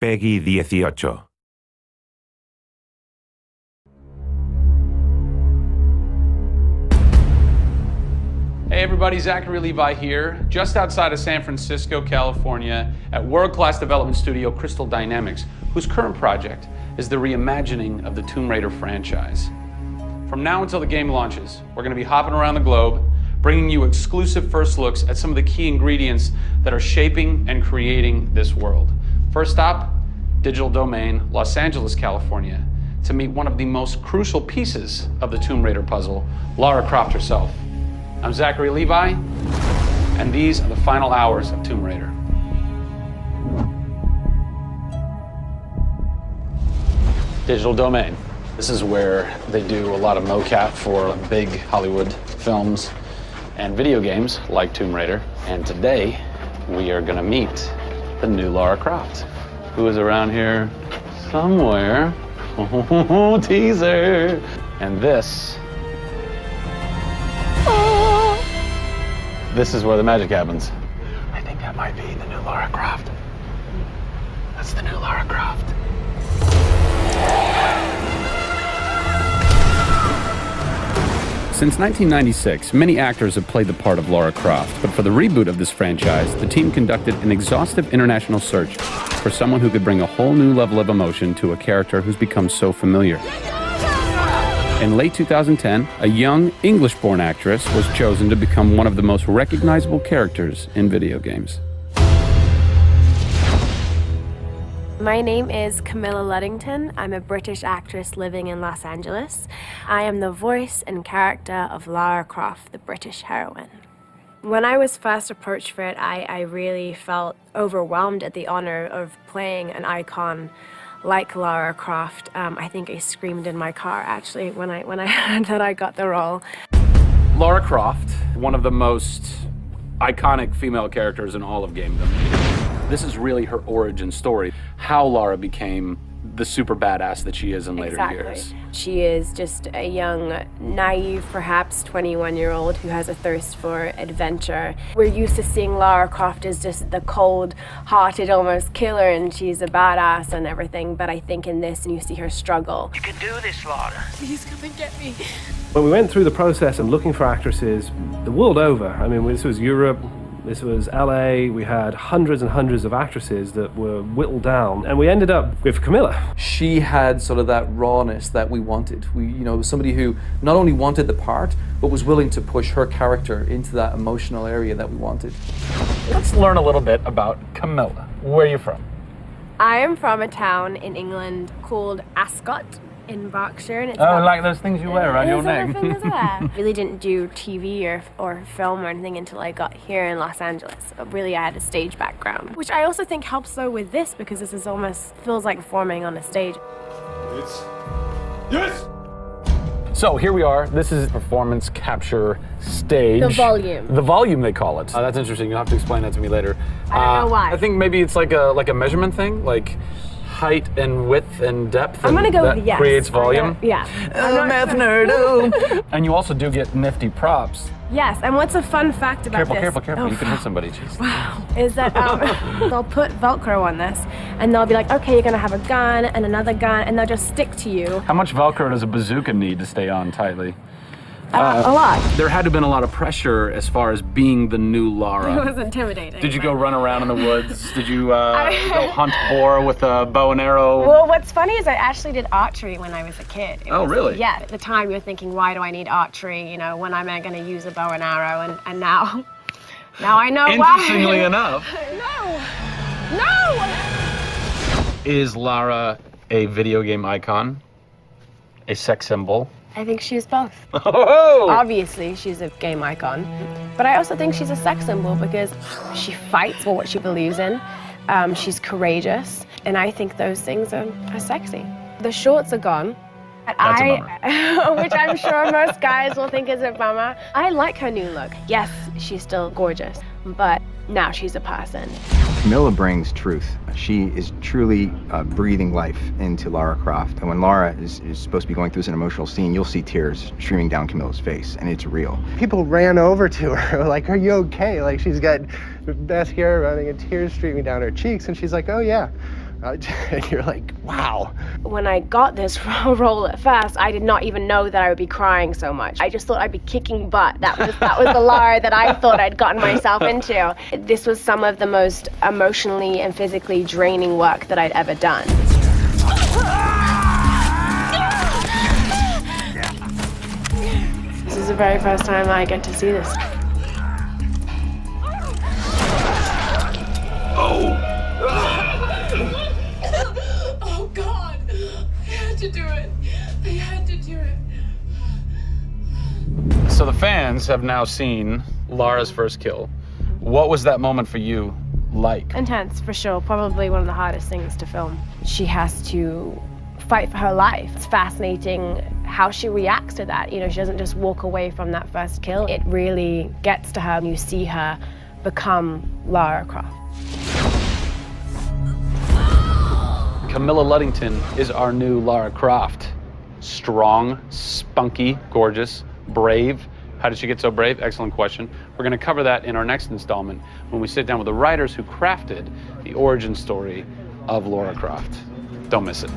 Peggy 18. Hey everybody, Zachary Levi here, just outside of San Francisco, California, at world-class development studio Crystal Dynamics, whose current project is the reimagining of the Tomb Raider franchise. From now until the game launches, we're going to be hopping around the globe, bringing you exclusive first looks at some of the key ingredients that are shaping and creating this world. First stop, Digital Domain, Los Angeles, California, to meet one of the most crucial pieces of the Tomb Raider puzzle, Lara Croft herself. I'm Zachary Levi, and these are the final hours of Tomb Raider. Digital Domain. This is where they do a lot of mocap for big Hollywood films and video games like Tomb Raider. And today, we are gonna meet the new Lara Croft, who is around here somewhere. Oh, teaser! And this is where the magic happens. I think that might be the new Lara Croft. That's the new Lara Croft. Since 1996, many actors have played the part of Lara Croft, but for the reboot of this franchise, the team conducted an exhaustive international search for someone who could bring a whole new level of emotion to a character who's become so familiar. In late 2010, a young English-born actress was chosen to become one of the most recognizable characters in video games. My name is Camilla Luddington. I'm a British actress living in Los Angeles. I am the voice and character of Lara Croft, the British heroine. When I was first approached for it, I really felt overwhelmed at the honor of playing an icon like Lara Croft. I think I screamed in my car, actually, when I heard that I got the role. Lara Croft, one of the most iconic female characters in all of gamedom. This is really her origin story, how Lara became the super badass that she is in later years. She is just a young, naive, perhaps 21-year-old who has a thirst for adventure. We're used to seeing Lara Croft as just the cold-hearted, almost killer, and she's a badass and everything, but I think in this, and you see her struggle. You can do this, Lara. Please come and get me. When we went through the process of looking for actresses the world over, I mean, this was Europe, this was LA, we had hundreds and hundreds of actresses that were whittled down, and we ended up with Camilla. She had sort of that rawness that we wanted. Somebody who not only wanted the part, but was willing to push her character into that emotional area that we wanted. Let's learn a little bit about Camilla. Where are you from? I am from a town in England called Ascot in Berkshire. And it's like those things you wear around your neck. Really didn't do TV or film or anything until I got here in Los Angeles. Really, I had a stage background, which I also think helps though with this, because this is almost feels like performing on a stage. Yes! So here we are. This is performance capture stage. The volume. The volume, they call it. That's interesting. You'll have to explain that to me later. I don't know why. I think maybe it's like a measurement thing, like height and width and depth. I'm gonna go with yes. Creates volume. Yeah. Math nerd. And you also do get nifty props. Yes, and what's a fun fact about this? Careful. Oh, you can hit somebody. Jeez. Wow. Is that they'll put Velcro on this, and they'll be like, okay, you're gonna have a gun and another gun, and they'll just stick to you. How much Velcro does a bazooka need to stay on tightly? A lot. There had to have been a lot of pressure as far as being the new Lara. It was intimidating. Did you go run around in the woods? Did you go hunt boar with a bow and arrow? Well, what's funny is I actually did archery when I was a kid. Really? Yeah, at the time you're thinking, why do I need archery? When am I going to use a bow and arrow? And now I know why. Interestingly enough. No! Is Lara a video game icon? A sex symbol? I think she's both. Oh! Obviously, she's a game icon, but I also think she's a sex symbol because she fights for what she believes in. She's courageous, and I think those things are sexy. The shorts are gone. That's a bummer. Which I'm sure most guys will think is a bummer. I like her new look. Yes, she's still gorgeous, but now she's a person. Camilla brings truth. She is truly breathing life into Lara Croft. And when Lara is supposed to be going through an emotional scene, you'll see tears streaming down Camilla's face, and it's real. People ran over to her, like, are you okay? Like, she's got mascara running and tears streaming down her cheeks, and she's like, oh yeah, And you're like, wow. When I got this role at first, I did not even know that I would be crying so much. I just thought I'd be kicking butt. That was the Lara that I thought I'd gotten myself into. This was some of the most emotionally and physically draining work that I'd ever done. This is the very first time I get to see this. Oh God, I had to do it. I had to do it. So the fans have now seen Lara's first kill. What was that moment for you like? Intense, for sure. Probably one of the hardest things to film. She has to fight for her life. It's fascinating how she reacts to that. You know, she doesn't just walk away from that first kill. It really gets to her, and you see her become Lara Croft. Camilla Luddington is our new Lara Croft. Strong, spunky, gorgeous, brave. How did she get so brave? Excellent question. We're going to cover that in our next installment when we sit down with the writers who crafted the origin story of Lara Croft. Don't miss it.